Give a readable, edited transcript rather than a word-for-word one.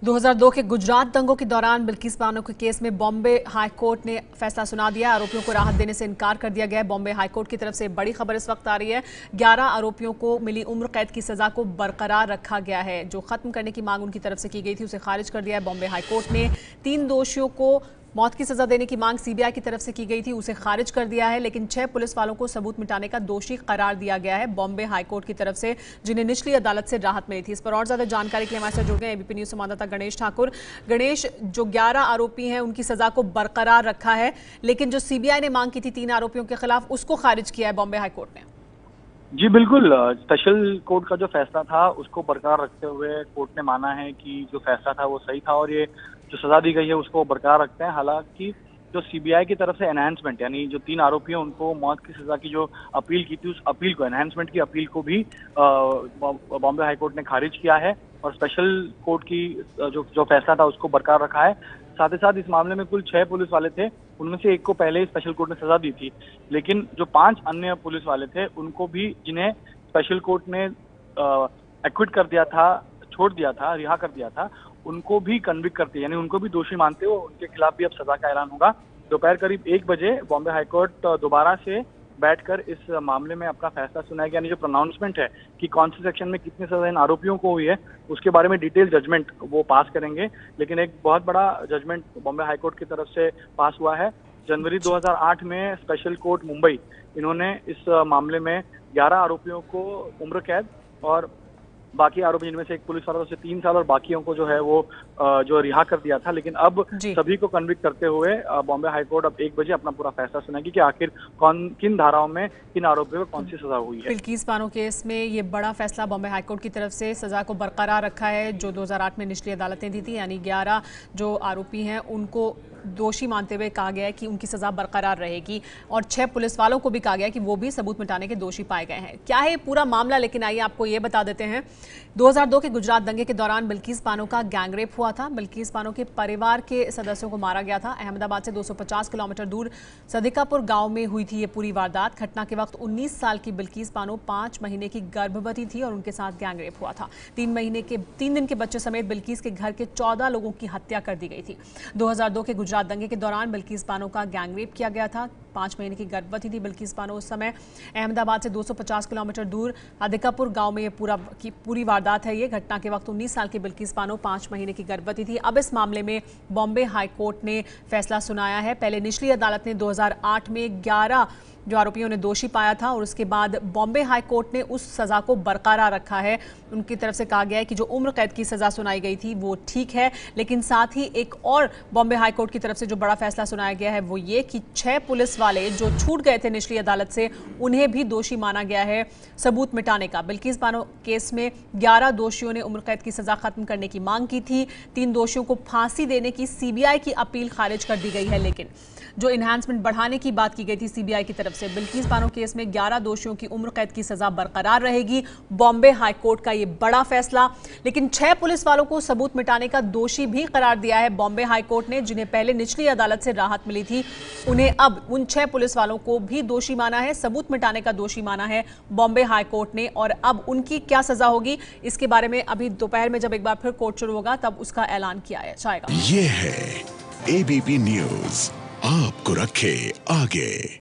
2002 के गुजरात दंगों के दौरान बिल्किस बानो के केस में बॉम्बे हाई कोर्ट ने फैसला सुना दिया। आरोपियों को राहत देने से इनकार कर दिया गया है। बॉम्बे हाई कोर्ट की तरफ से बड़ी खबर इस वक्त आ रही है। 11 आरोपियों को मिली उम्र कैद की सजा को बरकरार रखा गया है। जो खत्म करने की मांग उनकी तरफ से की गई थी उसे खारिज कर दिया है। बॉम्बे हाई कोर्ट ने 3 दोषियों को मौत की सजा देने की मांग सीबीआई की तरफ से की गई थी, उसे खारिज कर दिया है। लेकिन 6 पुलिस वालों को सबूत मिटाने का दोषी करार दिया गया है बॉम्बे हाईकोर्ट की तरफ से, जिन्हें निचली अदालत से राहत मिली थी। इस पर और ज्यादा जानकारी के लिए हमारे साथ जुड़ गए एबीपी न्यूज संवाददाता गणेश ठाकुर। गणेश, जो 11 आरोपी हैं उनकी सजा को बरकरार रखा है, लेकिन जो सीबीआई ने मांग की थी 3 आरोपियों के खिलाफ, उसको खारिज किया है बॉम्बे हाईकोर्ट ने। जी बिल्कुल, स्पेशल कोर्ट का जो फैसला था उसको बरकरार रखते हुए कोर्ट ने माना है कि जो फैसला था वो सही था और ये जो सजा दी गई है उसको बरकरार रखते हैं। हालांकि जो सीबीआई की तरफ से एनहांसमेंट, यानी जो 3 आरोपी हैं उनको मौत की सजा की जो अपील की थी, उस अपील को, एनहांसमेंट की अपील को भी बॉम्बे हाईकोर्ट ने खारिज किया है और स्पेशल कोर्ट की जो फैसला था उसको बरकरार रखा है। साथ ही साथ इस मामले में कुल 6 पुलिस वाले थे, उनमें से एक को पहले ही स्पेशल कोर्ट ने सजा दी थी, लेकिन जो 5 अन्य पुलिस वाले थे उनको भी, जिन्हें स्पेशल कोर्ट ने एक्विट कर दिया था, छोड़ दिया था, रिहा कर दिया था, उनको भी कन्विक्ट करते, यानी उनको भी दोषी मानते हो, उनके खिलाफ भी अब सजा का ऐलान होगा। दोपहर करीब 1 बजे बॉम्बे हाईकोर्ट दोबारा से बैठकर इस मामले में अपना फैसला सुनाएगा, यानी जो प्रोनाउंसमेंट है कि कौन से सेक्शन में कितनी सजा इन आरोपियों को हुई है उसके बारे में डिटेल जजमेंट वो पास करेंगे। लेकिन एक बहुत बड़ा जजमेंट बॉम्बे हाईकोर्ट की तरफ से पास हुआ है। जनवरी 2008 में स्पेशल कोर्ट मुंबई, इन्होंने इस मामले में 11 आरोपियों को उम्र कैद और बाकी आरोपी, जिनमें से एक पुलिस वाला से 3 साल और बाकियों को जो है वो जो रिहा कर दिया था। लेकिन अब सभी को कन्विक्ट करते हुए बॉम्बे हाईकोर्ट अब 1 बजे अपना पूरा फैसला सुनाएगी कि आखिर किन धाराओं में किन आरोपियों को कौन सी सजा हुई है। बिल्किस बानो केस में ये बड़ा फैसला बॉम्बे हाईकोर्ट की तरफ से सजा को बरकरार रखा है, जो 2008 में निचली अदालतें दी थी। यानी 11 जो आरोपी हैं उनको दोषी मानते हुए कहा गया है कि उनकी सजा बरकरार रहेगी और 6 पुलिस वालों को भी कहा गया है कि वो भी सबूत मिटाने के दोषी पाए गए हैं। क्या है पूरा मामला, लेकिन आइए आपको ये बता देते हैं। 2002 के गुजरात दंगे के दौरान बिल्किस बानो का गैंगरेप हुआ था। बिल्किस बानो के परिवार के सदस्यों को मारा गया था। अहमदाबाद से 250 किलोमीटर दूर सदिकापुर गांव में हुई थी ये पूरी वारदात। घटना के वक्त 19 साल की बिल्किस बानो 5 महीने की गर्भवती थी और उनके साथ गैंगरेप हुआ था। 3 दिन के बच्चे समेत बिल्किस के घर के 14 लोगों की हत्या कर दी गई थी। 2002 के गुजरात दंगे के दौरान बिल्किस बानो का गैंगरेप किया गया था। 5 महीने की गर्भवती थी बिल्किस बानो उस समय। अहमदाबाद से 250 किलोमीटर दूर अदिकापुर गांव में ये पूरी वारदात है। ये घटना के वक्त 19 साल की बिल्किस बानो 5 महीने की गर्भवती थी। अब इस मामले में बॉम्बे हाईकोर्ट ने फैसला सुनाया है। पहले निचली अदालत ने 2008 में 11 जो आरोपियों ने दोषी पाया था और उसके बाद बॉम्बे हाई कोर्ट ने उस सजा को बरकरार रखा है। उनकी तरफ से कहा गया है कि जो उम्र कैद की सजा सुनाई गई थी वो ठीक है, लेकिन साथ ही एक और बॉम्बे हाई कोर्ट की तरफ से जो बड़ा फैसला सुनाया गया है वो ये कि 6 पुलिस वाले जो छूट गए थे निचली अदालत से, उन्हें भी दोषी माना गया है सबूत मिटाने का। बिल्किस बानो केस में 11 दोषियों ने उम्र कैद की सजा खत्म करने की मांग की थी। 3 दोषियों को फांसी देने की सीबीआई की अपील खारिज कर दी गई है, लेकिन जो इन्हांसमेंट बढ़ाने की बात की गई थी सीबीआई की तरफ से, बिल्किस बानो केस में 11 दोषियों की उम्र कैद की सजा बरकरार रहेगी। बॉम्बे हाईकोर्ट का ये बड़ा फैसला। लेकिन 6 पुलिस वालों को सबूत मिटाने का दोषी भी करार दिया है बॉम्बे हाईकोर्ट ने, जिन्हें पहले निचली अदालत से राहत मिली थी। उन्हें अब उन 6 पुलिस वालों को भी दोषी माना है, सबूत मिटाने का दोषी माना है बॉम्बे हाईकोर्ट ने। और अब उनकी क्या सजा होगी इसके बारे में अभी दोपहर में जब एक बार फिर कोर्ट शुरू होगा तब उसका ऐलान किया जाएगा। ये है एबीपी न्यूज, आपको रखे आगे।